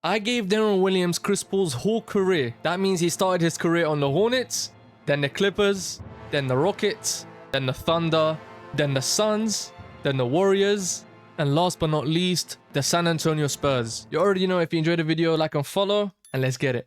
I gave Deron Williams Chris Paul's whole career. That means he started his career on the Hornets, then the Clippers, then the Rockets, then the Thunder, then the Suns, then the Warriors, and last but not least, the San Antonio Spurs. You already know. If you enjoyed the video, like and follow, and let's get it.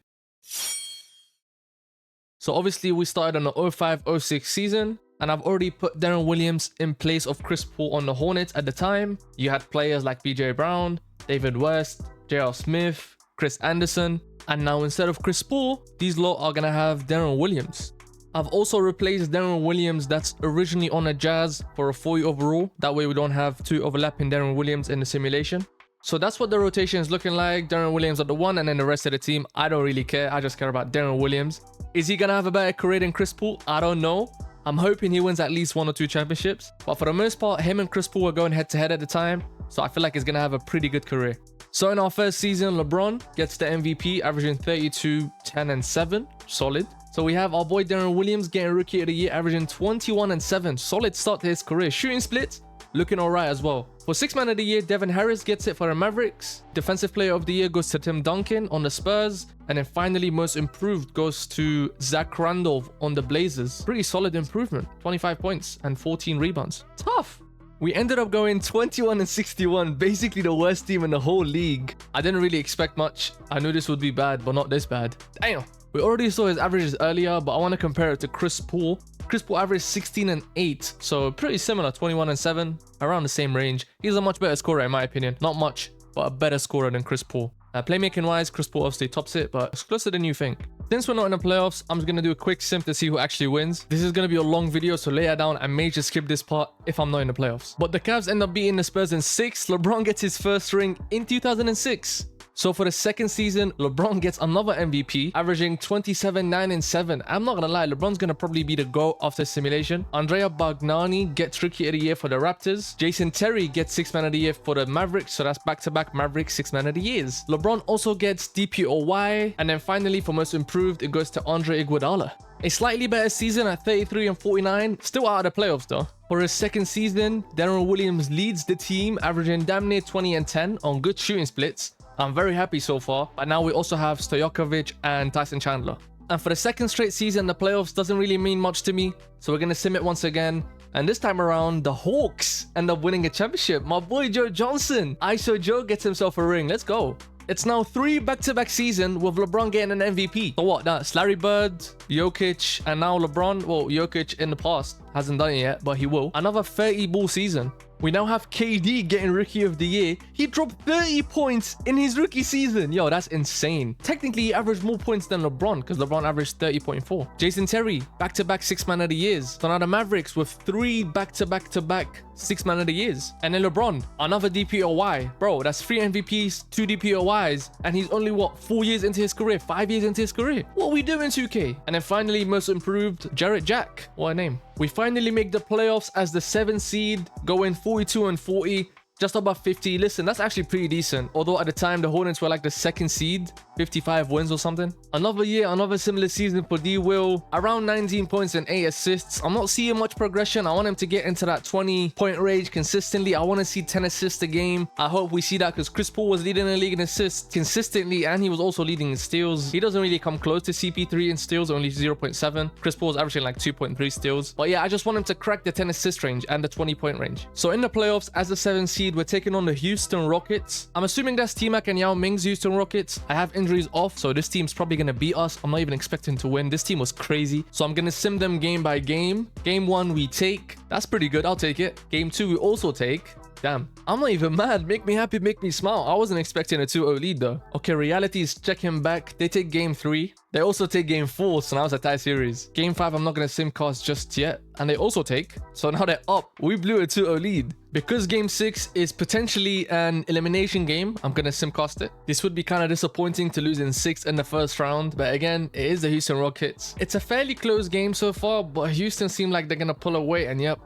So obviously we started on the 05-06 season, and I've already put Deron Williams in place of Chris Paul on the Hornets at the time. You had players like BJ Brown, David West, J.R. Smith, Chris Anderson, and now instead of Chris Paul, these lot are gonna have Deron Williams. I've also replaced Deron Williams that's originally on a Jazz for a 40 overall. That way we don't have two overlapping Deron Williams in the simulation. So that's what the rotation is looking like. Deron Williams at the 1, and then the rest of the team, I don't really care. I just care about Deron Williams. Is he gonna have a better career than Chris Paul? I don't know. I'm hoping he wins at least 1 or 2 championships. But for the most part, him and Chris Paul were going head to head at the time. So I feel like he's gonna have a pretty good career. So in our first season, LeBron gets the MVP, averaging 32, 10, and 7. Solid. So we have our boy Deron Williams getting Rookie of the Year, averaging 21 and 7. Solid start to his career. Shooting splits, looking alright as well. For Sixth Man of the Year, Devin Harris gets it for the Mavericks. Defensive Player of the Year goes to Tim Duncan on the Spurs. And then finally, Most Improved goes to Zach Randolph on the Blazers. Pretty solid improvement. 25 points and 14 rebounds. Tough. We ended up going 21 and 61, basically the worst team in the whole league. I didn't really expect much. I knew this would be bad, but not this bad. Damn. We already saw his averages earlier, but I want to compare it to Chris Paul. Chris Paul averaged 16 and 8, so pretty similar, 21 and 7, around the same range. He's a much better scorer in my opinion. Not much, but a better scorer than Chris Paul. Playmaking wise, Chris Paul obviously tops it, but it's closer than you think. Since we're not in the playoffs, I'm just going to do a quick sim to see who actually wins. This is going to be a long video, so lay it down. I may just skip this part if I'm not in the playoffs. But the Cavs end up beating the Spurs in 6. LeBron gets his first ring in 2006. So for the second season, LeBron gets another MVP, averaging 27, 9, and 7. I'm not gonna lie, LeBron's gonna probably be the GOAT after simulation. Andrea Bargnani gets Rookie of the Year for the Raptors. Jason Terry gets Sixth Man of the Year for the Mavericks, so that's back-to-back Mavericks Sixth Man of the Years. LeBron also gets DPOY, and then finally for Most Improved, it goes to Andre Iguodala. A slightly better season at 33 and 49, still out of the playoffs though. For his second season, Deron Williams leads the team, averaging damn near 20 and 10 on good shooting splits. I'm very happy so far, but now we also have Stojakovic and Tyson Chandler. And for the second straight season, the playoffs doesn't really mean much to me, so we're going to sim it once again. And this time around, the Hawks end up winning a championship. My boy Joe Johnson, ISO Joe, gets himself a ring. Let's go. It's now 3 back-to-back seasons with LeBron getting an MVP. So what? That's Larry Bird, Jokic, and now LeBron. Well, Jokic in the past hasn't done it yet, but he will. Another 30-ball season. We now have KD getting Rookie of the Year. He dropped 30 points in his rookie season. Yo, that's insane. Technically, he averaged more points than LeBron because LeBron averaged 30.4. Jason Terry, back-to-back Sixth Man of the Years. So now the Mavericks with 3 back-to-back-to-back Sixth Man of the Years. And then LeBron, another DPOY. Bro, that's 3 MVPs, 2 DPOYs. And he's only, what, 4 years into his career? 5 years into his career? What are we doing, 2K? And then finally, Most Improved, Jarrett Jack. What a name. We finally make the playoffs as the 7th seed, going 42 and 40, just above 50. Listen, that's actually pretty decent. Although at the time, the Hornets were like the 2nd seed, 55 wins or something. Another year, another similar season for D. Will, around 19 points and 8 assists. I'm not seeing much progression. I want him to get into that 20-point range consistently. I want to see 10 assists a game. I hope we see that because Chris Paul was leading the league in assists consistently, and he was also leading in steals. He doesn't really come close to CP3 in steals, only 0.7. Chris Paul is averaging like 2.3 steals. But yeah, I just want him to crack the 10 assist range and the 20-point range. So in the playoffs, as the 7th seed, we're taking on the Houston Rockets. I'm assuming that's T-Mac and Yao Ming's Houston Rockets. I have injuries off, so this team's probably going to beat us. I'm not even expecting to win. This team was crazy. So I'm going to sim them game by game. Game 1, we take. That's pretty good. I'll take it. Game 2, we also take. Damn, I'm not even mad. Make me happy, make me smile. I wasn't expecting a 2-0 lead though. Okay, reality is checking back. They take game 3. They also take game 4, so now it's a tie series. Game 5, I'm not going to simcast just yet. And they also take. So now they're up. We blew a 2-0 lead. Because game 6 is potentially an elimination game, I'm going to simcast it. This would be kind of disappointing to lose in 6 in the first round. But again, it is the Houston Rockets. It's a fairly close game so far, but Houston seem like they're going to pull away. And yep.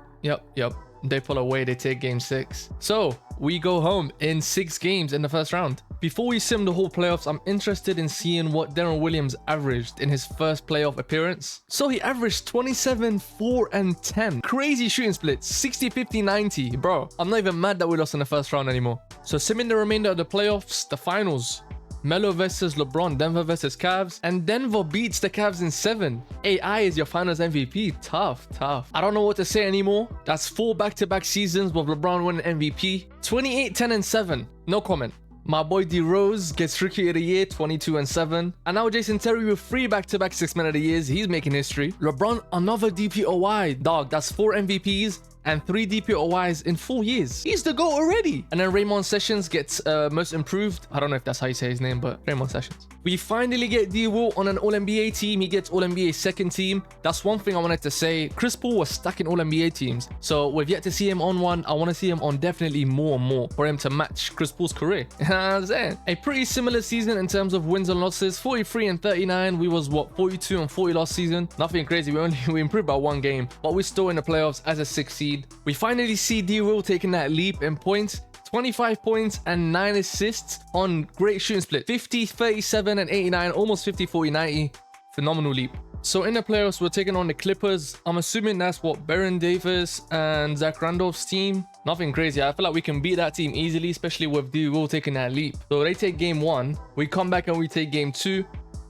They pull away, they take game 6. So we go home in 6 games in the first round. Before we sim the whole playoffs, I'm interested in seeing what Deron Williams averaged in his first playoff appearance. So he averaged 27, 4, and 10. Crazy shooting splits, 60, 50, 90. Bro, I'm not even mad that we lost in the first round anymore. So simming the remainder of the playoffs, the finals. Melo versus LeBron, Denver versus Cavs, and Denver beats the Cavs in 7. AI is your finals MVP. Tough. I don't know what to say anymore. That's 4 back-to-back seasons with LeBron winning MVP. 28, 10, and 7. No comment. My boy D Rose gets Rookie of the Year, 22 and 7. And now Jason Terry with 3 back-to-back 6-man of the years. He's making history. LeBron, another DPOY. Dog, that's 4 MVPs and 3 DPOYs in 4 years. He's the GOAT already. And then Raymond Sessions gets most improved. I don't know if that's how you say his name, but Raymond Sessions. We finally get D-Will on an All-NBA team. He gets All-NBA second team. That's one thing I wanted to say. Chris Paul was stuck in All-NBA teams. So we've yet to see him on one. I want to see him on definitely more and more for him to match Chris Paul's career. You know what I'm saying? A pretty similar season in terms of wins and losses. 43 and 39. We was, what, 42 and 40 last season? Nothing crazy. We improved by 1 game. But we're still in the playoffs as a 6th seed. We finally see D-Will taking that leap in points. 25 points and 9 assists on great shooting split. 50, 37, and 89. Almost 50, 40, 90. Phenomenal leap. So in the playoffs, we're taking on the Clippers. I'm assuming that's what, Baron Davis and Zach Randolph's team. Nothing crazy. I feel like we can beat that team easily, especially with D-Will taking that leap. So they take game 1. We come back and we take game 2.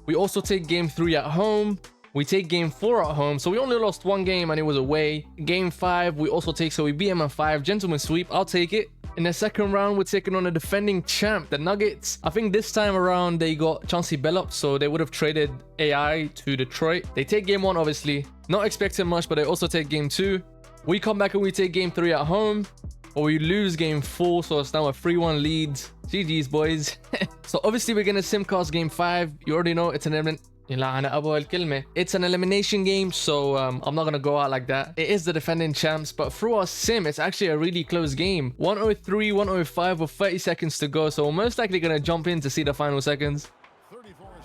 We also take game 3 at home. We take game 4 at home. So we only lost 1 game and it was away. Game 5, we also take, so we beat them at 5. Gentleman sweep. I'll take it. In the second round, we're taking on the defending champ, the Nuggets. I think this time around, they got Chauncey Billups, so they would have traded AI to Detroit. They take game 1, obviously. Not expecting much, but they also take game 2. We come back and we take game 3 at home. Or we lose game 4, so it's now a 3-1 lead. GG's, boys. So obviously, we're going to simcast game 5. You already know it's an elimination game, so I'm not gonna go out like that. It is the defending champs, but through our sim, it's actually a really close game. 103, 105 with 30 seconds to go, so we're most likely gonna jump in to see the final seconds.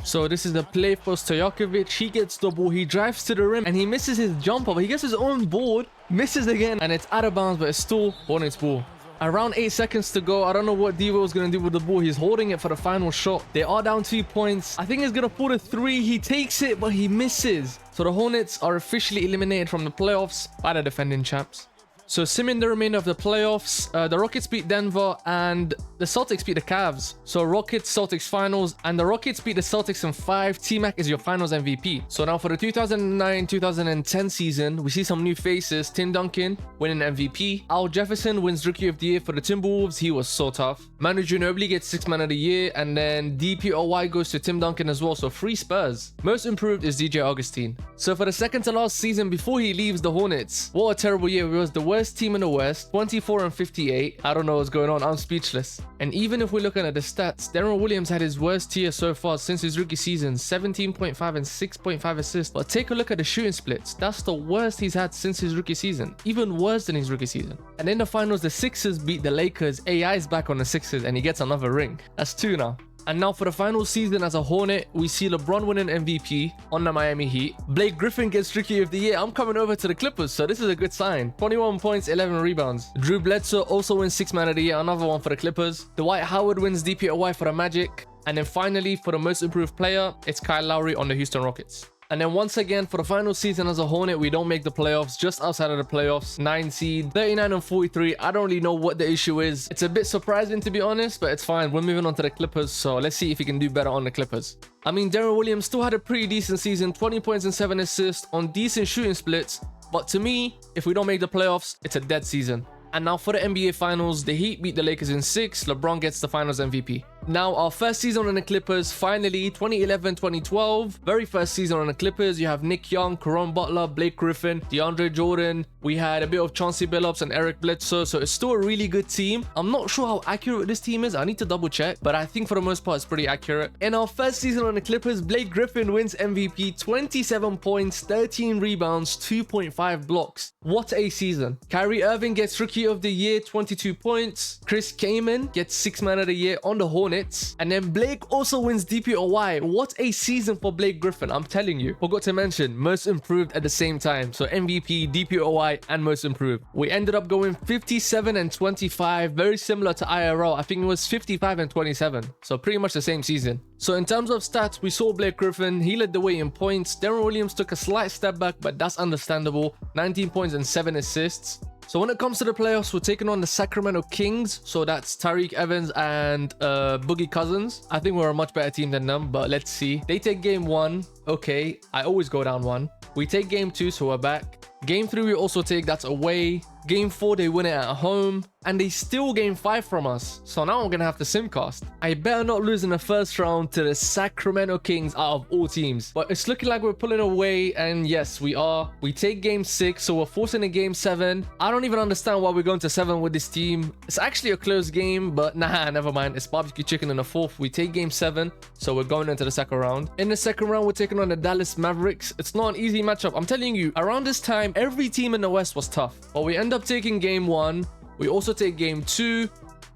So this is the play for Stojakovic. He gets the ball, he drives to the rim, and he misses his jumper, but he gets his own board, misses again, and it's out of bounds, but it's still Hornets ball. Around 8 seconds to go. I don't know what D-Will is going to do with the ball. He's holding it for the final shot. They are down 2 points. I think he's going to pull the 3. He takes it, but he misses. So the Hornets are officially eliminated from the playoffs by the defending champs. So simming the remainder of the playoffs, the Rockets beat Denver and the Celtics beat the Cavs. So Rockets, Celtics finals, and the Rockets beat the Celtics in 5. T-Mac is your finals MVP. So now for the 2009-2010 season, we see some new faces. Tim Duncan winning MVP. Al Jefferson wins Rookie of the Year for the Timberwolves. He was so tough. Manu Ginobili gets 6-man of the year, and then DPOY goes to Tim Duncan as well. So 3 Spurs. Most improved is DJ Augustine. So for the second to last season before he leaves the Hornets, what a terrible year. It was the worst team in the West, 24 and 58. I don't know what's going on. I'm speechless. And even if we're looking at the stats, Deron Williams had his worst year so far since his rookie season, 17.5 and 6.5 assists. But take a look at the shooting splits. That's the worst he's had since his rookie season. Even worse than his rookie season. And in the finals, the Sixers beat the Lakers. AI is back on the Sixers and he gets another ring. That's 2 now. And now for the final season as a Hornet, we see LeBron winning MVP on the Miami Heat. Blake Griffin gets Rookie of the Year. I'm coming over to the Clippers, so this is a good sign. 21 points, 11 rebounds. Drew Bledsoe also wins 6-man of the year, another one for the Clippers. Dwight Howard wins DPOY for the Magic. And then finally, for the most improved player, it's Kyle Lowry on the Houston Rockets. And then once again, for the final season as a Hornet, we don't make the playoffs, just outside of the playoffs. 9 seed, 39 and 43. I don't really know what the issue is. It's a bit surprising, to be honest, but it's fine. We're moving on to the Clippers, so let's see if he can do better on the Clippers. I mean, Deron Williams still had a pretty decent season, 20 points and 7 assists on decent shooting splits. But to me, if we don't make the playoffs, it's a dead season. And now for the NBA Finals, the Heat beat the Lakers in 6. LeBron gets the Finals MVP. Now, our first season on the Clippers, finally, 2011-2012. Very first season on the Clippers. You have Nick Young, Caron Butler, Blake Griffin, DeAndre Jordan. We had a bit of Chauncey Billups and Eric Bledsoe, so it's still a really good team. I'm not sure how accurate this team is. I need to double check, but I think for the most part, it's pretty accurate. In our first season on the Clippers, Blake Griffin wins MVP, 27 points, 13 rebounds, 2.5 blocks. What a season. Kyrie Irving gets Rookie of the Year, 22 points. Chris Kaman gets 6-man of the year on the Hornets. And then Blake also wins DPOY. What a season for Blake Griffin, I'm telling you. Forgot to mention, most improved at the same time. So MVP, DPOY, and most improved. We ended up going 57 and 25, very similar to IRL. I think it was 55 and 27. So pretty much the same season. So in terms of stats, we saw Blake Griffin. He led the way in points. Deron Williams took a slight step back, but that's understandable. 19 points and 7 assists. So when it comes to the playoffs, we're taking on the Sacramento Kings. So that's Tariq Evans and Boogie Cousins. I think we're a much better team than them, but let's see. They take game 1. Okay, I always go down 1. We take game 2, so we're back. Game 3 we also take, that's away. Game 4 they win it at home, and they steal game 5 from us. So now I'm gonna have to simcast. I better not lose in the first round to the Sacramento Kings out of all teams. But it's looking like we're pulling away, and yes, we are. We take game 6, so we're forcing a game 7. I don't even understand why we're going to 7 with this team. It's actually a close game, but nah, never mind. It's barbecue chicken in the 4th. We take game 7, so we're going into the second round. In the second round, we're taking on the Dallas Mavericks. It's not an easy matchup. I'm telling you, around this time, every team in the West was tough. But we end up taking game 1. We also take game 2.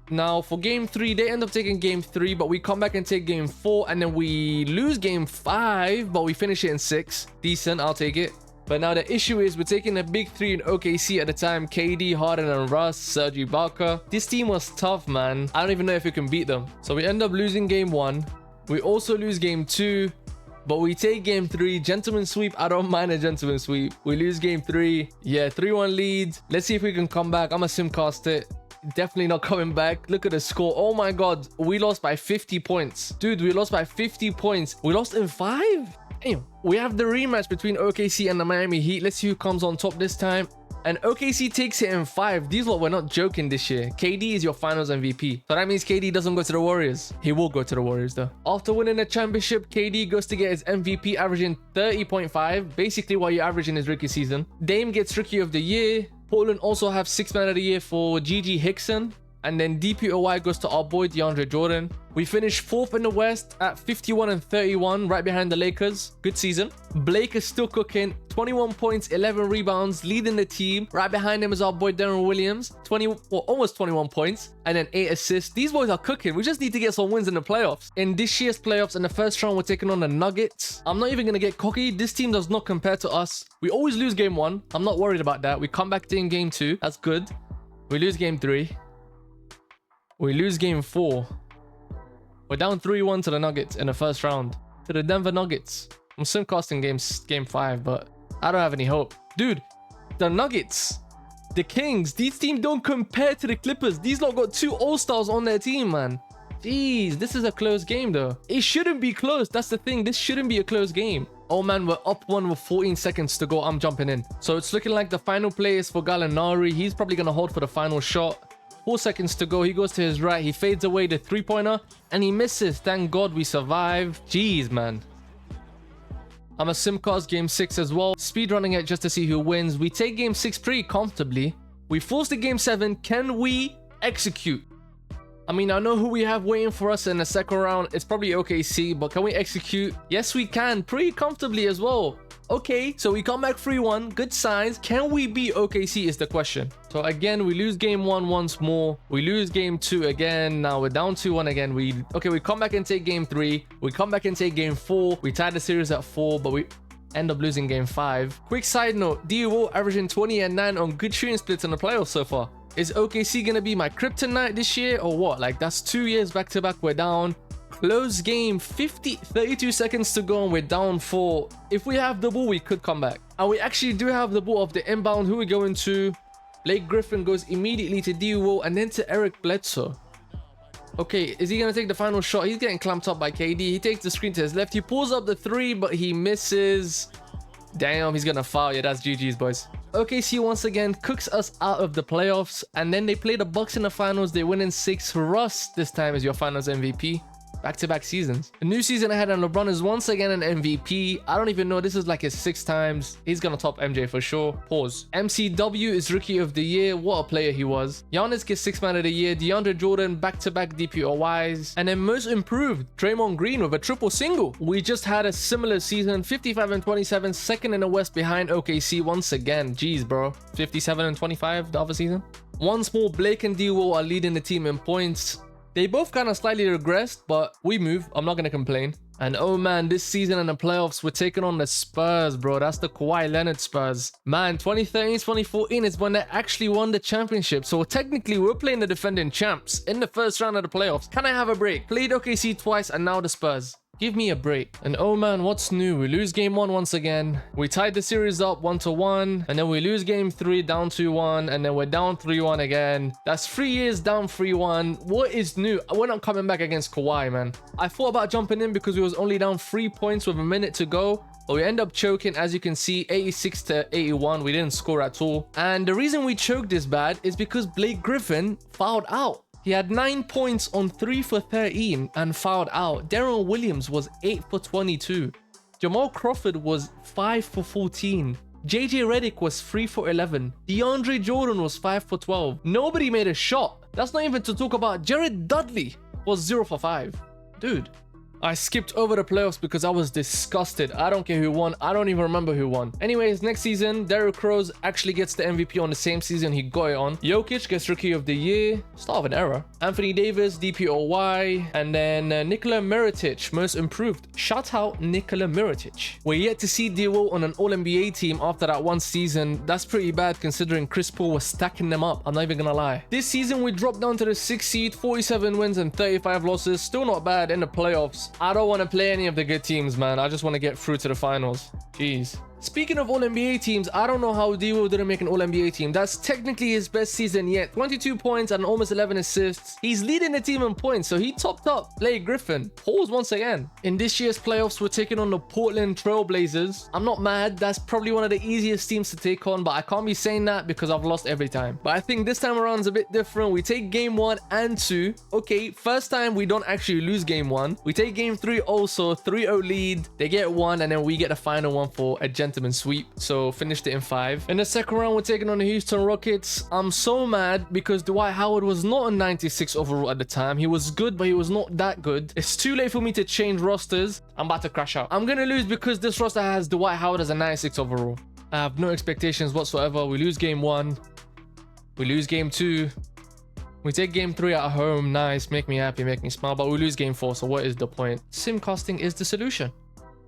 Now for game 3, they end up taking game 3, but we come back and take game 4, and then we lose game 5, but we finish it in 6. Decent, I'll take it. But now the issue is we're taking the big 3 in OKC at the time: KD, Harden, and Russ, Serge Ibaka. This team was tough, man. I don't even know if we can beat them. So we end up losing game 1. We also lose game 2. But we take game 3, gentleman sweep. I don't mind a gentleman sweep. We lose game 3. Yeah, 3-1 lead. Let's see if we can come back. I'm gonna simcast it. Definitely not coming back. Look at the score. Oh my god, we lost by 50 points. Dude, we lost by 50 points. We lost in 5? Damn. We have the rematch between OKC and the Miami Heat. Let's see who comes on top this time. And OKC takes it in 5. These lot were not joking this year. KD is your finals MVP. So that means KD doesn't go to the Warriors. He will go to the Warriors though. After winning the championship, KD goes to get his MVP, averaging 30.5. Basically what you average in his rookie season. Dame gets Rookie of the Year. Portland also have 6th Man of the Year for Gigi Hickson. And then DPOY goes to our boy DeAndre Jordan. We finished 4th in the West at 51 and 31, right behind the Lakers. Good season. Blake is still cooking. 21 points, 11 rebounds, leading the team. Right behind him is our boy Deron Williams. Almost 21 points, and then 8 assists. These boys are cooking. We just need to get some wins in the playoffs. In this year's playoffs, in the first round, we're taking on the Nuggets. I'm not even going to get cocky. This team does not compare to us. We always lose game 1. I'm not worried about that. We come back in game 2. That's good. We lose game 3. We lose game 4. We're down 3-1 to the Nuggets in the first round. To the Denver Nuggets. I'm simcasting game 5, but I don't have any hope. Dude, the Nuggets, the Kings, these teams don't compare to the Clippers. These lot got 2 All-Stars on their team, man. Jeez, this is a close game, though. It shouldn't be close. That's the thing. This shouldn't be a close game. Oh, man, we're up 1 with 14 seconds to go. I'm jumping in. So it's looking like the final play is for Gallinari. He's probably going to hold for the final shot. 4 seconds to go. He goes to his right. He fades away the 3-pointer and he misses. Thank God we survive. Jeez, man. I'm a simcast game 6 as well. Speedrunning it just to see who wins. We take game 6 pretty comfortably. We force the game 7. Can we execute? I mean, I know who we have waiting for us in the second round. It's probably OKC, but can we execute? Yes, we can. Pretty comfortably as well. Okay, so we come back 3-1. Good signs. Can we beat OKC is the question. So again, we lose game 1 once more. We lose game 2 again. Now we're down 2-1 again. We come back and take game 3. We come back and take game 4. We tied the series at 4, but we end up losing game 5. Quick side note, DUO averaging 20 and 9 on good shooting splits in the playoffs so far. Is OKC gonna be my kryptonite this year or what? Like, that's 2 years back to back we're down. Close game, 32 seconds to go and we're down 4. If we have the ball, we could come back. And we actually do have the ball of the inbound. Who we going to? Blake Griffin goes immediately to DUO and then to Eric Bledsoe. Okay, is he going to take the final shot? He's getting clamped up by KD. He takes the screen to his left. He pulls up the 3, but he misses. Damn, he's going to foul. Yeah, that's GG's, boys. OKC once again cooks us out of the playoffs. And then they play the Bucks in the finals. They win in 6. Russ this time is your finals MVP. Back-to-back seasons. A new season ahead and LeBron is once again an MVP. I don't even know. This is like his 6th times. He's gonna top MJ for sure. Pause. MCW is Rookie of the Year. What a player he was. Giannis gets 6th Man of the Year. DeAndre Jordan back-to-back DPOYs. And then most improved, Draymond Green with a triple single. We just had a similar season. 55 and 27. 2nd in the West behind OKC once again. Jeez, bro. 57 and 25 the other season. Once more, Blake and Duo are leading the team in points. They both kind of slightly regressed, but we move. I'm not going to complain. And oh man, this season in the playoffs, we're taking on the Spurs, bro. That's the Kawhi Leonard Spurs. Man, 2013, 2014 is when they actually won the championship. So technically, we're playing the defending champs in the first round of the playoffs. Can I have a break? Played OKC twice and now the Spurs. Give me a break. And oh man, what's new? We lose game 1 once again. We tied the series up 1-1, and then we lose game 3 down 2-1, and then we're down 3-1 again. That's 3 years down 3-1. What is new? We're not coming back against Kawhi, man. I thought about jumping in because we was only down 3 points with a minute to go. But we end up choking, as you can see, 86-81. We didn't score at all. And the reason we choked this bad is because Blake Griffin fouled out. He had 9 points on 3 for 13 and fouled out. Deron Williams was 8 for 22. Jamal Crawford was 5 for 14. JJ Redick was 3 for 11. DeAndre Jordan was 5 for 12. Nobody made a shot. That's not even to talk about Jared Dudley was 0 for 5. Dude. I skipped over the playoffs because I was disgusted. I don't care who won. I don't even remember who won. Anyways, next season, Derrick Rose actually gets the MVP on the same season he got it on. Jokic gets Rookie of the Year. Start of an era. Anthony Davis, DPOY. And then Nikola Mirotic, Most Improved. Shout out Nikola Mirotic. We're yet to see D-Will on an All-NBA team after that one season. That's pretty bad considering Chris Paul was stacking them up. I'm not even gonna lie. This season, we dropped down to the 6th seed, 47 wins and 35 losses. Still not bad in the playoffs. I don't want to play any of the good teams, man. I just want to get through to the finals. Jeez. Speaking of All-NBA teams, I don't know how D-Will didn't make an All-NBA team. That's technically his best season yet. 22 points and almost 11 assists. He's leading the team in points, so he topped up Blake Griffin. Pause once again. In this year's playoffs, we're taking on the Portland Trail Blazers. I'm not mad. That's probably one of the easiest teams to take on, but I can't be saying that because I've lost every time. But I think this time around is a bit different. We take game 1 and 2. Okay, first time we don't actually lose game 1. We take game 3 also, 3-0 lead. They get 1, and then we get the final one for a gentleman's sweep, so finished it in 5. In the second round, we're taking on the Houston Rockets. I'm so mad because Dwight Howard was not a 96 overall at the time. He was good, but he was not that good. It's too late for me to change rosters. I'm about to crash out. I'm gonna lose because this roster has Dwight Howard as a 96 overall. I have no expectations whatsoever. We lose game 1. We lose game 2. We take game 3 at home. Nice, make me happy, make me smile, but we lose game 4, so what is the point? Simcasting is the solution.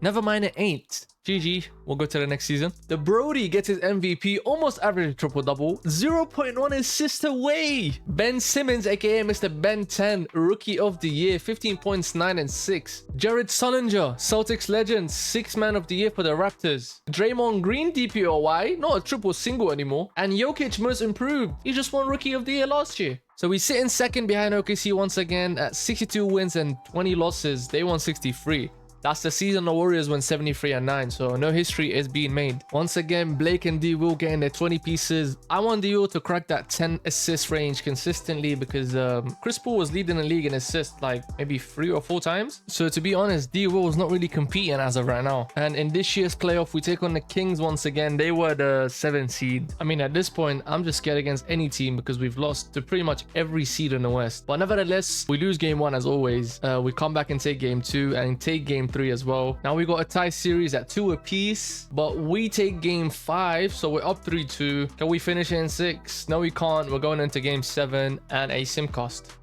Never mind, it ain't. GG, we'll go to the next season. The Brody gets his MVP, almost average triple-double, 0.1 assist away. Ben Simmons, aka Mr. Ben 10, Rookie of the Year, 15 points, 9 and 6. Jared Sullinger, Celtics legend, 6th Man of the Year for the Raptors. Draymond Green, DPOY, not a triple single anymore. And Jokic, Most Improved. He just won Rookie of the Year last year. So we sit in second behind OKC once again at 62 wins and 20 losses. They won 63. That's the season the Warriors went 73-9, so no history is being made. Once again, Blake and D-Will getting their 20 pieces. I want D-Will to crack that 10 assist range consistently because Chris Paul was leading the league in assists like maybe 3 or 4 times. So to be honest, D-Will was not really competing as of right now. And in this year's playoff, we take on the Kings once again. They were the 7th seed. I mean, at this point, I'm just scared against any team because we've lost to pretty much every seed in the West. But nevertheless, we lose game 1 as always. We come back and take game 2 and take game 3 as well. Now we got a tie series at 2 apiece, but we take game 5, so we're up 3-2. Can we finish it in 6? No, we can't. We're going into game 7 and a Simcast.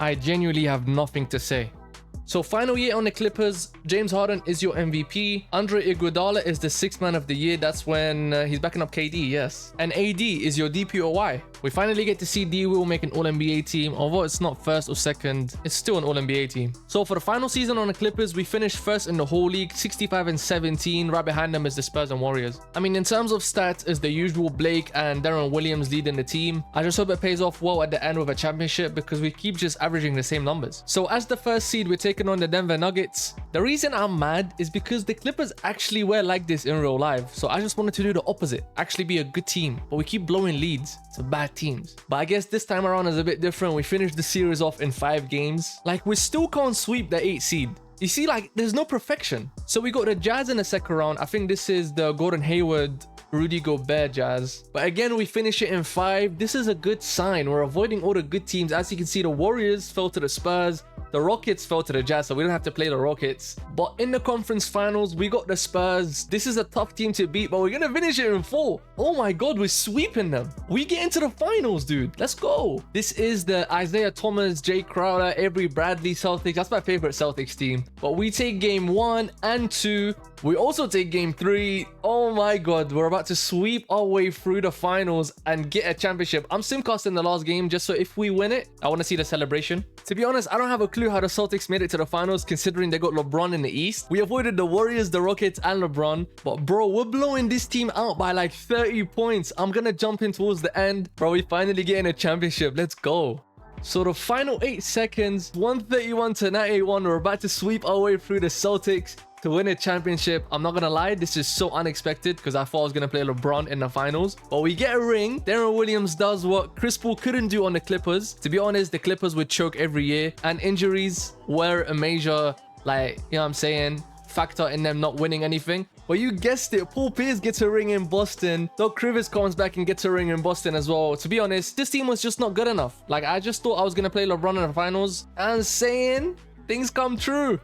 I genuinely have nothing to say. So final year on the Clippers, James Harden is your MVP. Andre Iguodala is the 6th Man of the Year. That's when he's backing up KD, yes. And AD is your DPOY. We finally get to see D-Will make an All-NBA team. Although it's not 1st or 2nd, it's still an All-NBA team. So for the final season on the Clippers, we finished 1st in the whole league, 65-17. Right behind them is the Spurs and Warriors. I mean, in terms of stats, it's the usual Blake and Deron Williams leading the team. I just hope it pays off well at the end with a championship because we keep just averaging the same numbers. So as the 1st seed, we're taking on the Denver Nuggets. The reason I'm mad is because the Clippers actually were like this in real life. So I just wanted to do the opposite, actually be a good team, but we keep blowing leads to bad teams. But I guess this time around is a bit different. We finished the series off in 5 games. Like, we still can't sweep the 8th seed. You see, like, there's no perfection. So we got the Jazz in the second round. I think this is the Gordon Hayward, Rudy Gobert Jazz. But again, we finish it in 5. This is a good sign. We're avoiding all the good teams. As you can see, the Warriors fell to the Spurs. The Rockets fell to the Jazz, so we don't have to play the Rockets. But in the conference finals, we got the Spurs. This is a tough team to beat, but we're going to finish it in 4. Oh my God, we're sweeping them. We get into the finals, dude. Let's go. This is the Isaiah Thomas, Jay Crowder, Avery Bradley Celtics. That's my favorite Celtics team. But we take game 1 and 2. We also take game 3. Oh my God, we're about to sweep our way through the finals and get a championship. I'm simcasting the last game just so if we win it, I want to see the celebration. To be honest, I don't have a clue clue how the Celtics made it to the finals considering they got LeBron in the East. We avoided the Warriors, the Rockets, and LeBron. But bro, we're blowing this team out by like 30 points. I'm gonna jump in towards the end. Bro, we finally getting a championship. Let's go. So the final 8 seconds, 131 to 91. We're about to sweep our way through the Celtics to win a championship. I'm not gonna lie, this is so unexpected because I thought I was gonna play LeBron in the finals. But we get a ring. Deron Williams does what Chris Paul couldn't do on the Clippers. To be honest, the Clippers would choke every year, and injuries were a major, like, you know what I'm saying, factor in them not winning anything. But you guessed it, Paul Pierce gets a ring in Boston. Doc Rivers comes back and gets a ring in Boston as well. To be honest, this team was just not good enough. Like, I just thought I was gonna play LeBron in the finals, and saying things come true.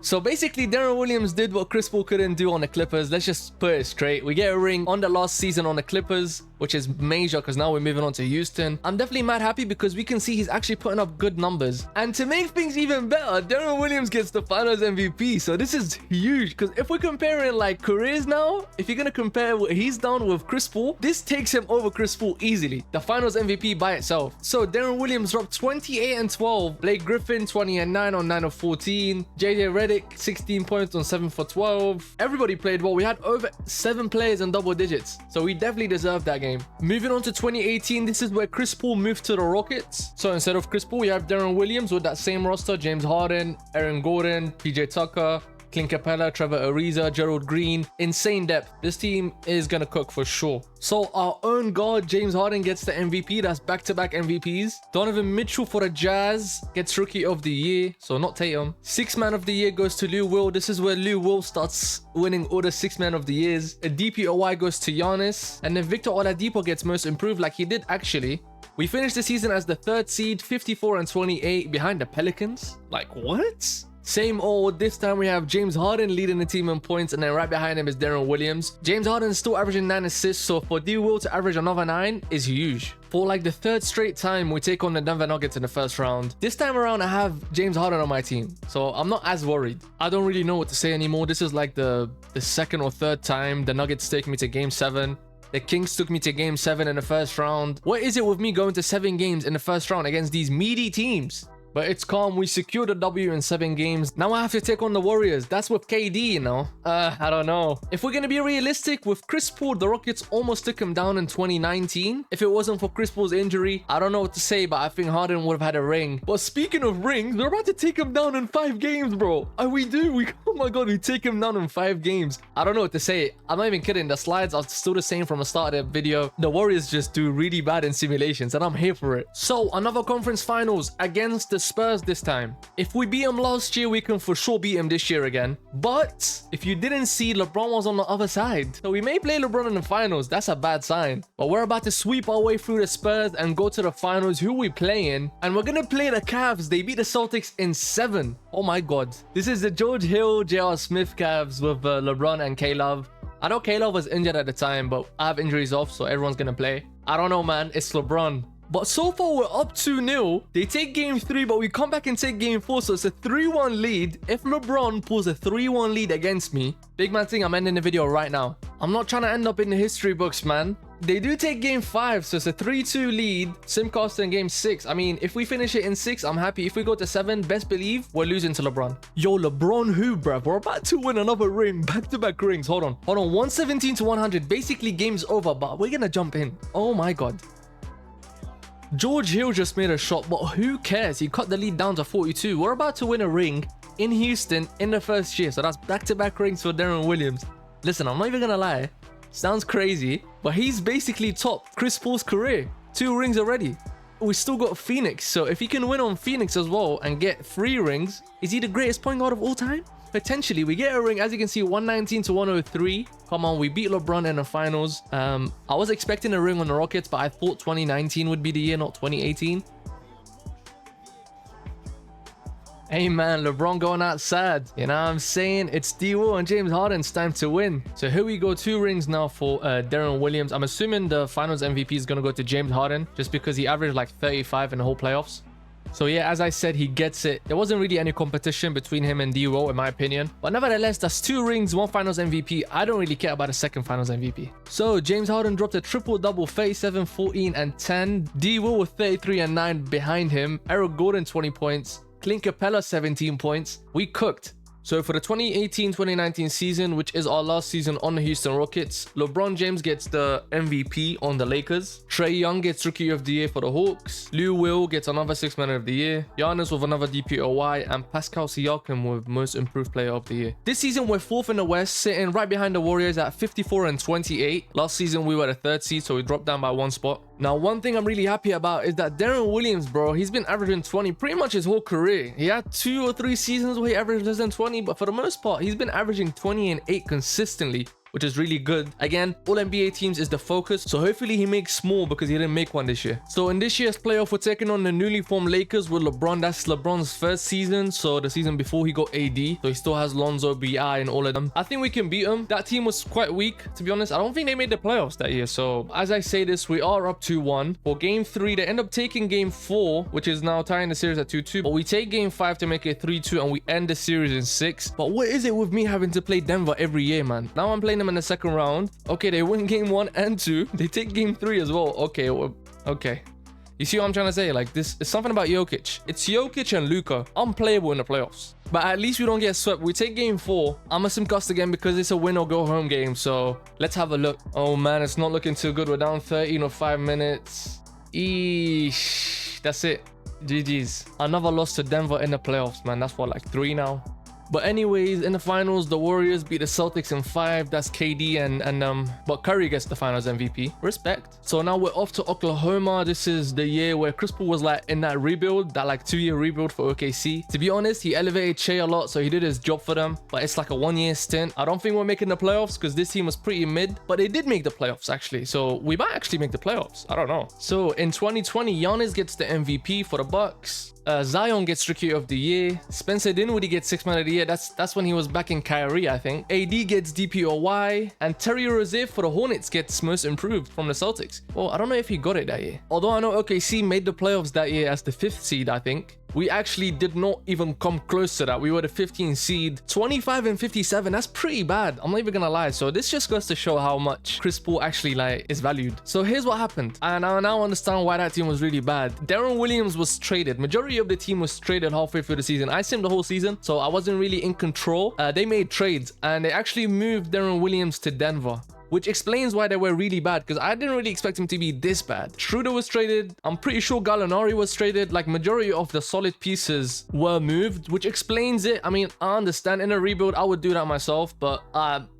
So basically, Deron Williams did what Chris Paul couldn't do on the Clippers. Let's just put it straight. We get a ring on the last season on the Clippers, which is major because now we're moving on to Houston. I'm definitely mad happy because we can see he's actually putting up good numbers. And to make things even better, Deron Williams gets the Finals MVP. So this is huge because if we're comparing like careers now, if you're going to compare what he's done with Chris Paul, this takes him over Chris Paul easily. The Finals MVP by itself. So Deron Williams dropped 28 and 12. Blake Griffin 20 and 9 on 9 of 14. JJ Redick 16 points on 7 for 12. Everybody played well. We had over 7 players in double digits. So we definitely deserved that game. Moving on to 2018, this is where Chris Paul moved to the Rockets. So instead of Chris Paul, we have Deron Williams with that same roster. James Harden, Aaron Gordon, PJ Tucker, Clint Capella, Trevor Ariza, Gerald Green. Insane depth. This team is going to cook for sure. So our own guard, James Harden, gets the MVP. That's back-to-back MVPs. Donovan Mitchell for the Jazz gets Rookie of the Year. So not Tatum. Sixth Man of the Year goes to Lou Will. This is where Lou Will starts winning all the Sixth Man of the Years. A DPOY goes to Giannis. And then Victor Oladipo gets Most Improved like he did actually. We finished the season as the 3rd seed, 54 and 28 behind the Pelicans. Like what? Same old. This time we have James Harden leading the team in points, and then right behind him is Deron Williams. James Harden is still averaging 9 assists, so for D Will to average another 9 is huge. For like the 3rd straight time, we take on the Denver Nuggets in the first round. This time around, I have James Harden on my team, so I'm not as worried. I don't really know what to say anymore. This is like the 2nd or 3rd time the Nuggets take me to Game 7. The Kings took me to Game 7 in the first round. What is it with me going to 7 games in the first round against these meaty teams? But it's calm. We secured a W in 7 games. Now I have to take on the Warriors. That's with KD, you know. I don't know. If we're going to be realistic, with Chris Paul, the Rockets almost took him down in 2019. If it wasn't for Chris Paul's injury, I don't know what to say, but I think Harden would have had a ring. But speaking of rings, we're about to take him down in 5 games, bro. Oh my God, we take him down in 5 games. I don't know what to say. I'm not even kidding. The slides are still the same from the start of the video. The Warriors just do really bad in simulations, and I'm here for it. So another conference finals against the Spurs this time. If we beat him last year, we can for sure beat him this year again. But if you didn't see, LeBron was on the other side. So we may play LeBron in the finals. That's a bad sign. But we're about to sweep our way through the Spurs and go to the finals. Who we playing? And we're going to play the Cavs. They beat the Celtics in 7. Oh my God. This is the George Hill, J.R. Smith Cavs with LeBron and K-Love. I know K-Love was injured at the time, but I have injuries off, so everyone's going to play. I don't know, man. It's LeBron. But so far, we're up 2-0. They take Game 3, but we come back and take Game 4, so it's a 3-1 lead. If LeBron pulls a 3-1 lead against me, big man thing, I'm ending the video right now. I'm not trying to end up in the history books, man. They do take Game 5, so it's a 3-2 lead. Simcast in Game 6. I mean, if we finish it in 6, I'm happy. If we go to 7, best believe we're losing to LeBron. Yo, LeBron who, bruv? We're about to win another ring. Back-to-back rings. Hold on. 117 to 100. Basically, game's over, but we're gonna jump in. Oh my God. George Hill just made a shot, but who cares? He cut the lead down to 42. We're about to win a ring in Houston in the first year. So that's back-to-back rings for Deron Williams. Listen, I'm not even gonna lie. Sounds crazy, but he's basically topped Chris Paul's career. 2 rings already. We still got Phoenix. So if he can win on Phoenix as well and get 3 rings, is he the greatest point guard of all time? Potentially. We get a ring, as you can see, 119 to 103. Come on, we beat LeBron in the finals. I was expecting a ring on the Rockets, but I thought 2019 would be the year, not 2018. Hey man, LeBron going out sad. You know what I'm saying? It's D-Will and James Harden's time to win. So here we go, 2 rings now for Deron Williams. I'm assuming the finals MVP is going to go to James Harden just because he averaged like 35 in the whole playoffs. So yeah, as I said, he gets it. There wasn't really any competition between him and D-Will, in my opinion. But nevertheless, that's 2 rings, 1 finals MVP. I don't really care about a second finals MVP. So James Harden dropped a triple-double, 37, 14, and 10. D-Will with 33 and 9 behind him. Eric Gordon, 20 points. Clint Capella 17 points. We cooked. So for the 2018-2019 season, which is our last season on the Houston Rockets, LeBron James gets the MVP on the Lakers. Trae Young gets Rookie of the Year for the Hawks. Lou Will gets another Sixth Man of the Year. Giannis with another DPOY, and Pascal Siakam with Most Improved Player of the Year. This season, we're 4th in the West, sitting right behind the Warriors at 54 and 28. Last season, we were the 3rd seed, so we dropped down by 1 spot. Now, one thing I'm really happy about is that Deron Williams, bro, he's been averaging 20 pretty much his whole career. He had 2 or 3 seasons where he averaged less than 20, but for the most part, he's been averaging 20 and 8 consistently, which is really good. Again, all NBA teams is the focus, so hopefully he makes more because he didn't make one this year. So in this year's playoff, we're taking on the newly formed Lakers with LeBron. That's LeBron's first season, so the season before he got AD, so he still has Lonzo, BI, and all of them. I think we can beat them. That team was quite weak, to be honest. I don't think they made the playoffs that year, so as I say this, we are up 2-1. For game 3, they end up taking game 4, which is now tying the series at 2-2, but we take game 5 to make it 3-2, and we end the series in 6. But what is it with me having to play Denver every year, man? Now I'm playing them in the second round. Okay, they win game 1 and 2. They take game 3 as well. Okay, okay. You see what I'm trying to say? Like, this is something about Jokic. It's Jokic and Luka. Unplayable in the playoffs. But at least we don't get swept. We take game 4. I'm a simcast again because it's a win or go home game. So let's have a look. Oh man, it's not looking too good. We're down 13 or 5 minutes. Eesh. That's it. GG's. Another loss to Denver in the playoffs, man. That's what, like 3 now? But anyways, in the finals, the Warriors beat the Celtics in 5. That's KD but Curry gets the finals MVP. Respect. So now we're off to Oklahoma. This is the year where Chris Paul was like in that rebuild, that like 2-year rebuild for OKC. To be honest, he elevated Shea a lot, so he did his job for them. But it's like a 1-year stint. I don't think we're making the playoffs because this team was pretty mid, but they did make the playoffs actually. So we might actually make the playoffs. I don't know. So in 2020, Giannis gets the MVP for the Bucks. Zion gets Rookie of the Year. Spencer Dinwiddie gets Sixth Man of the Year. That's when he was back in Kyrie, I think. AD gets DPOY. And Terry Rozier for the Hornets gets Most Improved from the Celtics. Well, I don't know if he got it that year. Although I know OKC made the playoffs that year as the 5th seed, I think. We actually did not even come close to that. We were the 15th seed. 25 and 57. That's pretty bad. I'm not even gonna lie. So this just goes to show how much Chris Paul actually like is valued. So here's what happened. And I now understand why that team was really bad. Deron Williams was traded. Majority of the team was traded halfway through the season. I simmed the whole season, so I wasn't really in control. They made trades and they actually moved Deron Williams to Denver, which explains why they were really bad, because I didn't really expect him to be this bad. Schroeder was traded. I'm pretty sure Gallinari was traded. Like, majority of the solid pieces were moved, which explains it. I mean, I understand in a rebuild, I would do that myself, but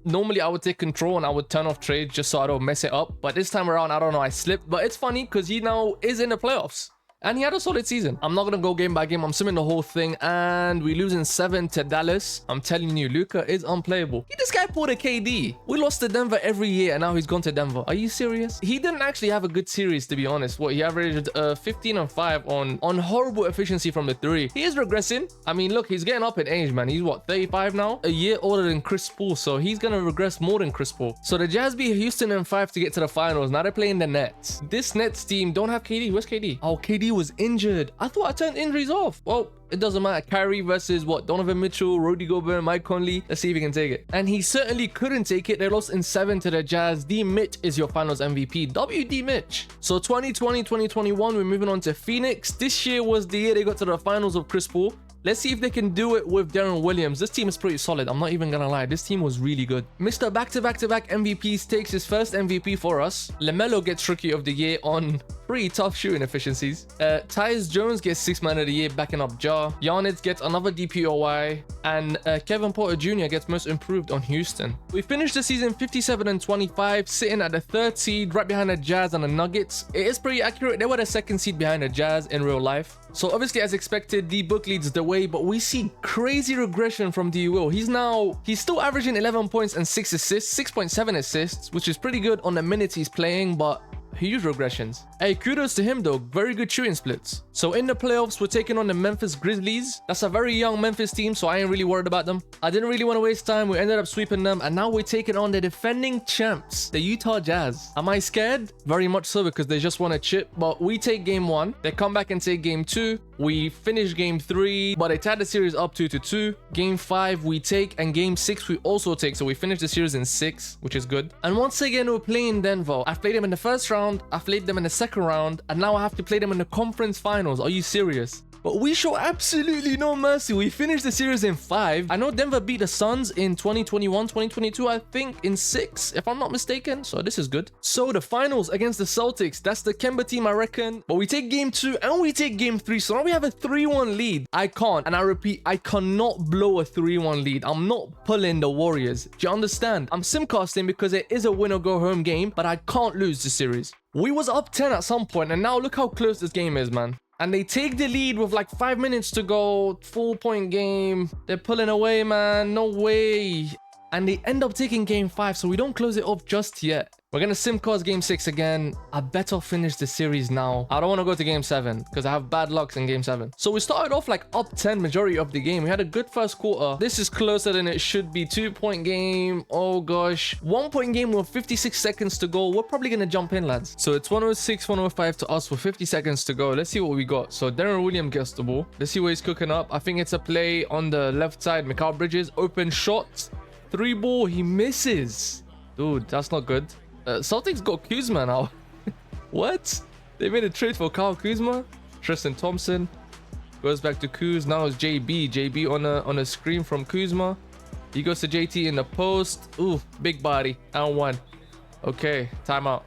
normally I would take control and I would turn off trades just so I don't mess it up. But this time around, I don't know, I slipped. But it's funny because he now is in the playoffs. And he had a solid season. I'm not going to go game by game. I'm simming the whole thing. And we lose in 7 to Dallas. I'm telling you, Luka is unplayable. This guy pulled a KD. We lost to Denver every year, and now he's gone to Denver. Are you serious? He didn't actually have a good series, to be honest. What, he averaged 15 and 5 on horrible efficiency from the 3. He is regressing. I mean, look, he's getting up in age, man. He's what, 35 now? A year older than Chris Paul, so he's going to regress more than Chris Paul. So the Jazz beat Houston in 5 to get to the finals. Now they're playing the Nets. This Nets team don't have KD. Where's KD? Oh, KD was injured. I thought I turned injuries off. Well, it doesn't matter. Kyrie versus what? Donovan Mitchell, Rudy Gobert, Mike Conley. Let's see if he can take it. And he certainly couldn't take it. They lost in 7 to the Jazz. D Mitch is your finals MVP. WD Mitch. So 2020, 2021, we're moving on to Phoenix. This year was the year they got to the finals of Chris Paul. Let's see if they can do it with Deron Williams. This team is pretty solid. I'm not even gonna lie. This team was really good. Mr. Back-to-back-to-back MVPs takes his first MVP for us. LaMelo gets Rookie of the Year on pretty tough shooting efficiencies. Tyus Jones gets Sixth Man of the Year, backing up Ja. Giannis gets another DPOY. And Kevin Porter Jr. gets Most Improved on Houston. We finished the season 57 and 25, sitting at the 3rd seed, right behind the Jazz and the Nuggets. It is pretty accurate. They were the 2nd seed behind the Jazz in real life. So obviously, as expected, D Book leads the way, but we see crazy regression from D Will. He's still averaging 11 points and 6 assists, 6.7 assists, which is pretty good on the minutes he's playing, but huge regressions. Hey, kudos to him though. Very good shooting splits. So in the playoffs, we're taking on the Memphis Grizzlies. That's a very young Memphis team, so I ain't really worried about them. I didn't really want to waste time. We ended up sweeping them, and now we're taking on the defending champs, the Utah Jazz. Am I scared? Very much so, because they just won a chip, but we take game 1. They come back and take game 2. We finish game 3, but they tied the series up 2-2. Game 5 we take, and game 6 we also take, so we finish the series in 6, which is good. And once again, we're playing Denver. I've played them in the first round, I've played them in the second round, and now I have to play them in the conference finals. Are you serious? But we show absolutely no mercy. We finished the series in 5. I know Denver beat the Suns in 2021, 2022, I think in 6, if I'm not mistaken. So this is good. So the finals against the Celtics, that's the Kemba team, I reckon. But we take game 2 and we take game 3. So now we have a 3-1 lead. I can't, and I repeat, I cannot blow a 3-1 lead. I'm not pulling the Warriors. Do you understand? I'm simcasting because it is a win or go home game, but I can't lose the series. We was up 10 at some point, and now look how close this game is, man. And they take the lead with like 5 minutes to go. 4-point game. They're pulling away, man. No way. And they end up taking game 5, so we don't close it off just yet. We're going to simcast game 6 again. I better finish the series now. I don't want to go to game 7 because I have bad luck in game 7. So we started off like up 10 majority of the game. We had a good first quarter. This is closer than it should be. 2-point game. Oh gosh. 1-point game with 56 seconds to go. We're probably going to jump in, lads. So it's 106, 105 to us with 50 seconds to go. Let's see what we got. So Deron Williams gets the ball. Let's see what he's cooking up. I think it's a play on the left side. Mikal Bridges, open shot. 3-ball. He misses. Dude, that's not good. Celtics got Kuzma now. What? They made a trade for Kyle Kuzma. Tristan Thompson goes back to Kuz. Now it's JB. JB on a screen from Kuzma. He goes to JT in the post. Ooh, big body. Down 1. Okay, timeout.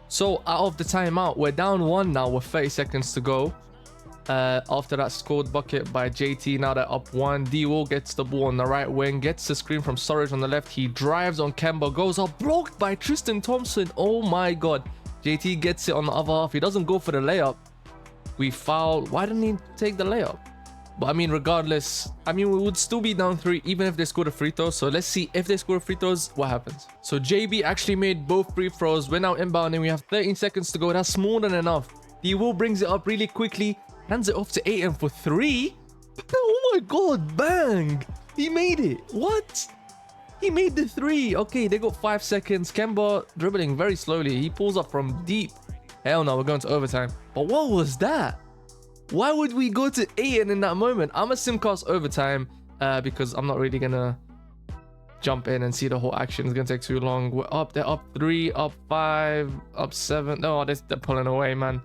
So out of the timeout, we're down 1 now with 30 seconds to go. After that scored bucket by JT, now they're up 1. D-Will gets the ball on the right wing, gets the screen from Storage on the left. He drives on Kemba, goes up, blocked by Tristan Thompson. Oh my god. JT gets it on the other half. He doesn't go for the layup. We foul. Why didn't he take the layup? But I mean, regardless, I mean, we would still be down 3 even if they scored a free throw. So let's see if they score free throws, what happens. So JB actually made both free throws. We're now inbounding. We have 13 seconds to go. That's more than enough. D-Will brings it up really quickly. Hands it off to Ayton for 3. Oh my god, bang. He made it. What? He made the 3. Okay, they got 5 seconds. Kemba dribbling very slowly. He pulls up from deep. Hell no, we're going to overtime. But what was that? Why would we go to Ayton in that moment? I'm a simcast overtime because I'm not really going to jump in and see the whole action. It's going to take too long. We're up. They're up 3, up 5, up 7. No, they're pulling away, man.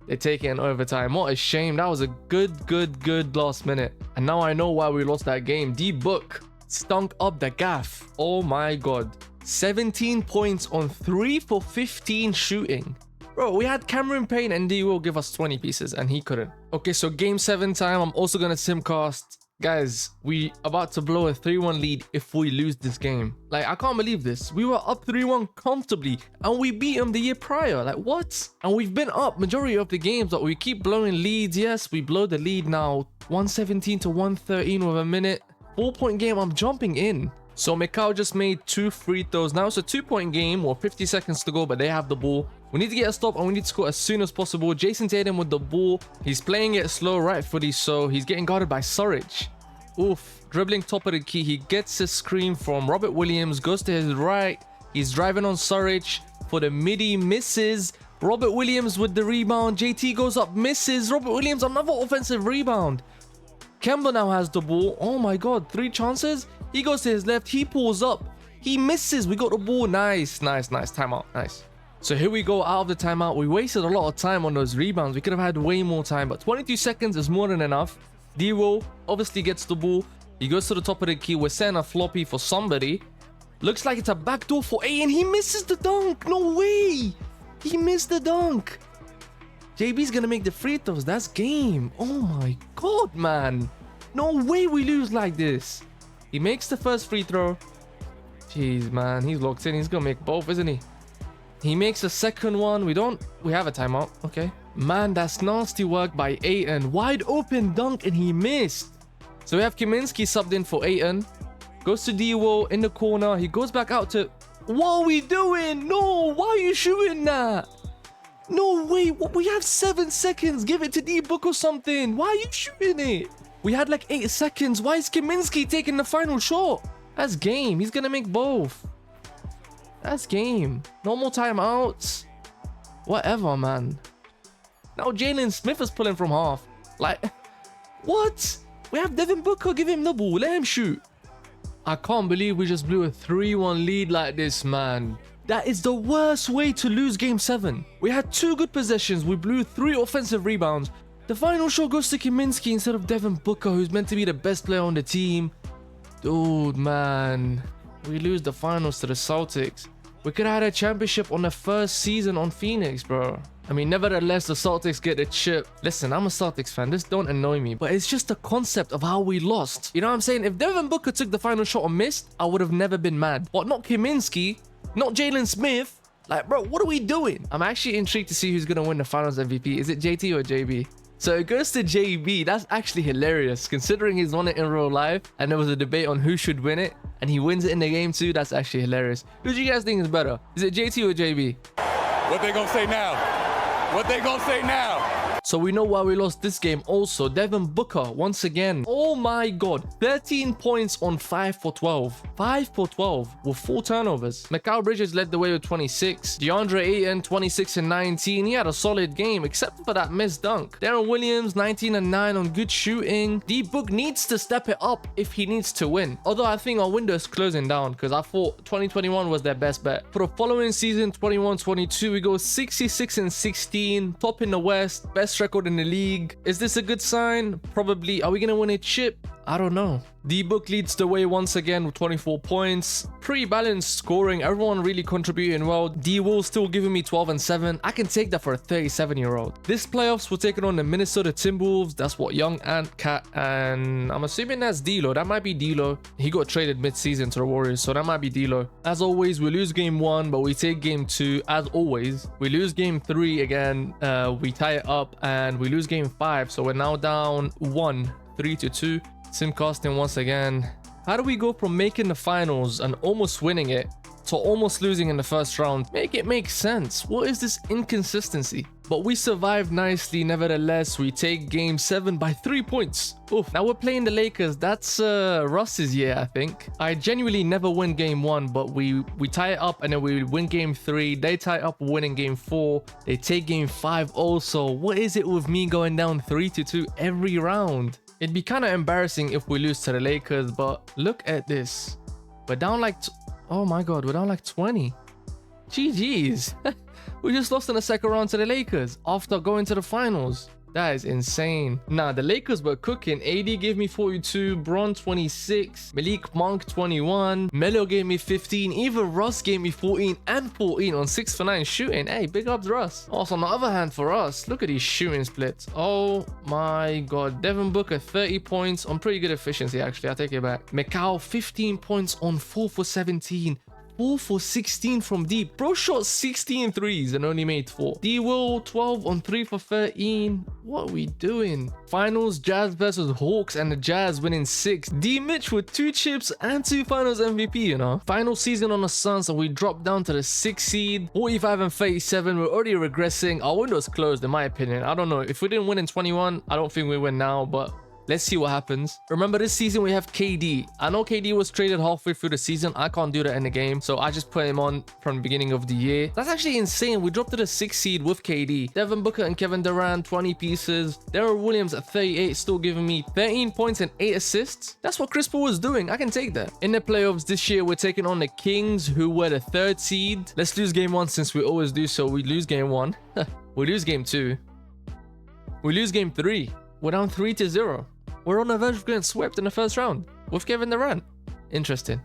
They take it in overtime. What a shame. That was a good last minute. And now I know why we lost that game. D-Book stunk up the gaff. Oh my god. 17 points on 3 for 15 shooting. Bro, we had Cameron Payne and D-Will give us 20 pieces and he couldn't. Okay, so game 7 time. I'm also going to simcast. Guys, we about to blow a 3-1 lead if we lose this game. Like, I can't believe this. We were up 3-1 comfortably and we beat them the year prior. Like, what? And we've been up majority of the games, but we keep blowing leads. Yes, we blow the lead now. 117 to 113 with a minute. 4-point game, I'm jumping in. So Mikal just made 2 free throws. Now it's a 2-point game or 50 seconds to go, but they have the ball. We need to get a stop and we need to score as soon as possible. Jason Tatum with the ball. He's playing it slow, rightfully so. He's getting guarded by Surridge. Oof. Dribbling top of the key. He gets a screen from Robert Williams. Goes to his right. He's driving on Surridge for the midi. Misses. Robert Williams with the rebound. JT goes up. Misses. Robert Williams, another offensive rebound. Kemba now has the ball. Oh my god. 3 chances. He goes to his left. He pulls up. He misses. We got the ball. Nice. Timeout. Nice. So here we go out of the timeout. We wasted a lot of time on those rebounds. We could have had way more time, but 22 seconds is more than enough. D-Will obviously gets the ball. He goes to the top of the key. We're setting a floppy for somebody. Looks like it's a backdoor for A, and he misses the dunk. No way. He missed the dunk. JB's going to make the free throws. That's game. Oh my god, man. No way we lose like this. He makes the first free throw. Jeez, man. He's locked in. He's going to make both, isn't he? He makes a second one. We have a timeout. Okay. Man, that's nasty work by Ayton. Wide open dunk and he missed. So we have Kaminsky subbed in for Ayton. Goes to D-Will in the corner. He goes back out to... What are we doing? No, why are you shooting that? No way. We have 7 seconds. Give it to D-Book or something. Why are you shooting it? We had like 8 seconds. Why is Kaminsky taking the final shot? That's game. He's going to make both. That's game. No more timeouts. Whatever, man. Now Jalen Smith is pulling from half. Like, what? We have Devin Booker. Give him the ball. Let him shoot. I can't believe we just blew a 3-1 lead like this, man. That is the worst way to lose game 7. We had 2 good possessions. We blew 3 offensive rebounds. The final shot goes to Kaminsky instead of Devin Booker, who's meant to be the best player on the team. Dude, man. We lose the finals to the Celtics. We could have had a championship on the first season on Phoenix, bro. I mean, nevertheless, the Celtics get the chip. Listen, I'm a Celtics fan. This don't annoy me. But it's just the concept of how we lost. You know what I'm saying? If Devin Booker took the final shot and missed, I would have never been mad. But not Kaminsky, not Jalen Smith. Like, bro, what are we doing? I'm actually intrigued to see who's going to win the finals MVP. Is it JT or JB? So it goes to JB. That's actually hilarious, considering he's won it in real life and there was a debate on who should win it, and he wins it in the game too. That's actually hilarious. Who do you guys think is better? Is it JT or JB? What they gonna say now? What they gonna say now? So we know why we lost this game also. Devin Booker, once again. Oh my god. 13 points on 5 for 12. 5 for 12 with 4 turnovers. Mikal Bridges led the way with 26. DeAndre Ayton, 26 and 19. He had a solid game, except for that missed dunk. Deron Williams, 19 and 9 on good shooting. D-Book needs to step it up if he needs to win. Although I think our window is closing down, because I thought 2021 was their best bet. For the following season, 21-22, we go 66 and 16. Top in the West. Best record in the league. Is this a good sign? Probably. Are we gonna win a chip? I don't know. D-Book leads the way once again with 24 points. Pretty balanced scoring. Everyone really contributing well. D-Will still giving me 12 and 7. I can take that for a 37-year-old. This playoffs, we're taking on the Minnesota Timberwolves. That's what Young Ant, Cat, and I'm assuming that's D'Lo. That might be D'Lo. He got traded mid-season to the Warriors, so that might be D'Lo. As always, we lose game 1, but we take game 2. As always, we lose game 3 again. We tie it up, and we lose game 5. So we're now down 1, 3-2. Simcasting once again. How do we go from making the finals and almost winning it to almost losing in the first round? Make it make sense. What is this inconsistency? But we survived nicely nevertheless. We take game 7 by 3 points. Oof. Now we're playing the Lakers. That's Russ's year, I think. I genuinely never win game 1, but we tie it up and then we win game 3. They tie up winning game 4. They take game 5 also. What is it with me going down 3-2 every round? It'd be kind of embarrassing if we lose to the Lakers, but look at this. We're down like... oh my god, we're down like 20. GG's. We just lost in the second round to the Lakers after going to the finals. That is insane. Nah, the Lakers were cooking. AD gave me 42, Bron 26, Malik Monk 21, Melo gave me 15, even Russ gave me 14 and 14 on 6 for 9 shooting. Hey, big ups Russ. Also, on the other hand for us, look at these shooting splits. Oh my god. Devin Booker 30 points on pretty good efficiency actually. I take it back. Mikal 15 points on 4 for 17. 4 for 16 from deep. Bro shot 16 threes and only made 4. D-Will 12 on 3 for 13. What are we doing? Finals, Jazz versus Hawks, and the Jazz winning 6. D-Mitch with 2 chips and 2 finals MVP, you know. Final season on the Suns, and we dropped down to the 6th seed. 45 and 37. We're already regressing. Our window's closed in my opinion. I don't know. If we didn't win in 21, I don't think we win now, but... let's see what happens. Remember, this season we have KD. I know KD was traded halfway through the season. I can't do that in the game, so I just put him on from the beginning of the year. That's actually insane. We dropped to the 6th seed with KD. Devin Booker and Kevin Durant, 20 pieces. Deron Williams at 38, still giving me 13 points and 8 assists. That's what Chris Paul was doing. I can take that. In the playoffs this year, we're taking on the Kings, who were the 3rd seed. Let's lose game 1 since we always do so. We lose game 1. We lose game 2. We lose game 3. We're down 3-0. We're on the verge of getting swept in the first round with Kevin Durant. Interesting.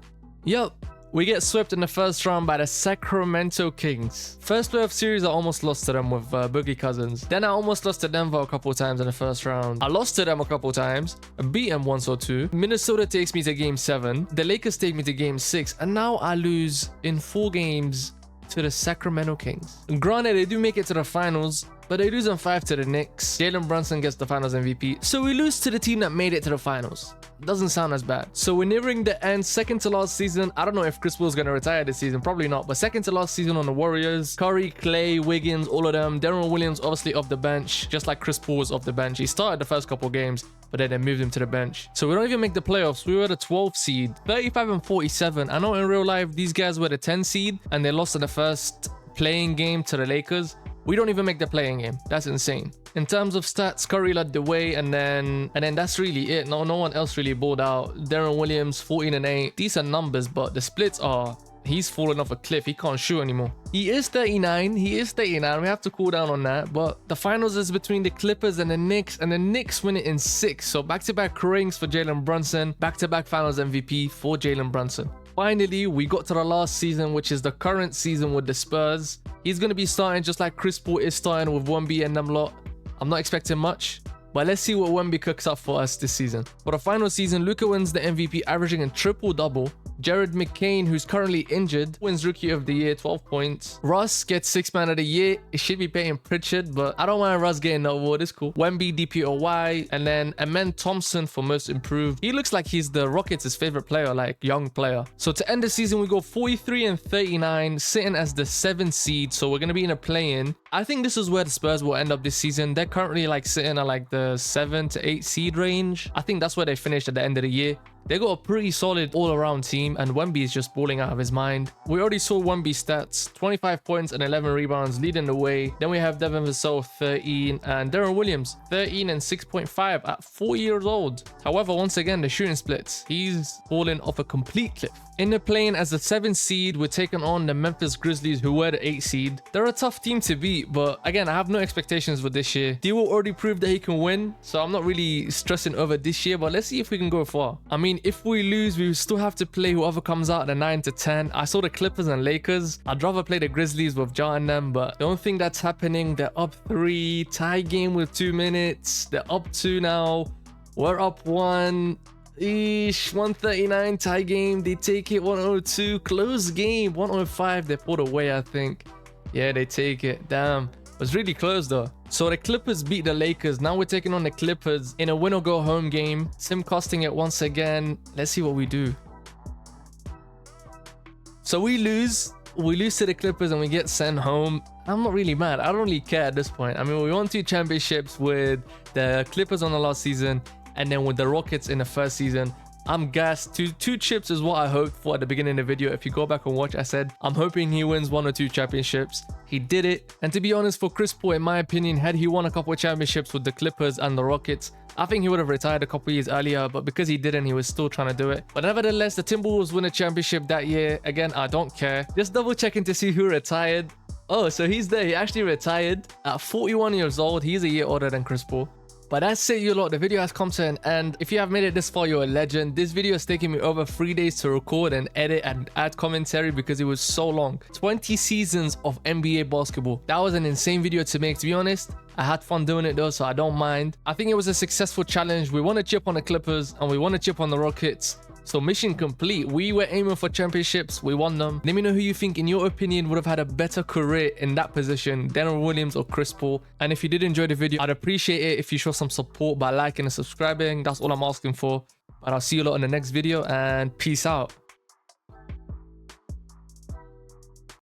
Yup. We get swept in the first round by the Sacramento Kings. First playoff series, I almost lost to them with Boogie Cousins. Then I almost lost to Denver a couple times in the first round. I lost to them a couple times. I beat them once or two. Minnesota takes me to game 7. The Lakers take me to game 6. And now I lose in 4 games to the Sacramento Kings. Granted, they do make it to the finals, but they lose in 5 to the Knicks. Jalen Brunson gets the finals MVP. So we lose to the team that made it to the finals. Doesn't sound as bad. So we're nearing the end. Second to last season. I don't know if Chris Paul's going to retire this season. Probably not. But second to last season on the Warriors. Curry, Clay, Wiggins, all of them. Deron Williams obviously off the bench. Just like Chris Paul was off the bench. He started the first couple games, but then they moved him to the bench. So we don't even make the playoffs. We were the 12th seed. 35 and 47. I know in real life, these guys were the 10th seed. And they lost in the first playing game to the Lakers. We don't even make the playing game. That's insane. In terms of stats, Curry led the way, and then that's really it. No one else really balled out. Deron Williams, 14 and 8. Decent numbers, but the splits are he's fallen off a cliff. He can't shoot anymore. He is 39. He is 39. We have to cool down on that. But the finals is between the Clippers and the Knicks. And the Knicks win it in 6. So back-to-back rings for Jalen Brunson. Back-to-back finals MVP for Jalen Brunson. Finally, we got to the last season, which is the current season with the Spurs. He's going to be starting just like Chris Paul is starting with Wemby and them lot. I'm not expecting much. But let's see what Wemby cooks up for us this season. For the final season, Luka wins the MVP, averaging a triple-double. Jared McCain, who's currently injured, wins Rookie of the Year, 12 points. Russ gets 6th Man of the Year. It should be Peyton Pritchard, but I don't mind Russ getting the award. It's cool. Wemby, DPOY, and then Amen Thompson for Most Improved. He looks like he's the Rockets' favorite player, like young player. So to end the season, we go 43 and 39, sitting as the 7th seed. So we're going to be in a play-in. I think this is where the Spurs will end up this season. They're currently like sitting at like the 7 to 8 seed range. I think that's where they finished at the end of the year. They got a pretty solid all-around team, and Wemby is just balling out of his mind. We already saw Wemby's stats: 25 points and 11 rebounds, leading the way. Then we have Devin Vassell, 13, and Deron Williams, 13 and 6.5 at 4 years old. However, once again, the shooting splits. He's falling off a complete cliff. In the play-in as the 7th seed, we're taking on the Memphis Grizzlies, who were the 8th seed. They're a tough team to beat, but again, I have no expectations for this year. D-Will already proved that he can win, so I'm not really stressing over this year, but let's see if we can go far. I mean, if we lose, we still have to play whoever comes out the 9 to 10. I saw the Clippers and Lakers. I'd rather play the Grizzlies with Ja and them, but don't think that's happening. They're up 3, tie game with 2 minutes. They're up 2 now. We're up 1. 139 tie game. They take it 102. Close game 105. They pulled away, I think. Yeah, they take it. Damn. It was really close though. So the Clippers beat the Lakers. Now we're taking on the Clippers in a win or go home game. Sim costing it once again. Let's see what we do. So we lose to the Clippers and we get sent home. I'm not really mad. I don't really care at this point. I mean, we won 2 championships with the Clippers on the last season, and then with the Rockets in the first season. I'm gassed. Two chips is what I hoped for at the beginning of the video. If you go back and watch, I said I'm hoping he wins 1 or 2 championships. He did it. And to be honest, for Chris Paul, in my opinion, had he won a couple of championships with the Clippers and the Rockets, I think he would have retired a couple years earlier, but because he didn't, he was still trying to do it. But nevertheless, the Timberwolves win a championship that year. Again, I don't care. Just double checking to see who retired. Oh, so he's there. He actually retired at 41 years old. He's a year older than Chris Paul. But that's it, you lot. The video has come to an end. If you have made it this far, you're a legend. This video has taken me over 3 days to record and edit and add commentary because it was so long. 20 seasons of NBA basketball. That was an insane video to make, to be honest. I had fun doing it though, so I don't mind. I think it was a successful challenge. We won a chip on the Clippers and we won a chip on the Rockets. So mission complete. We were aiming for championships. We won them. Let me know who you think, in your opinion, would have had a better career in that position, Deron Williams or Chris Paul. And if you did enjoy the video, I'd appreciate it if you show some support by liking and subscribing. That's all I'm asking for. But I'll see you lot in the next video, and peace out.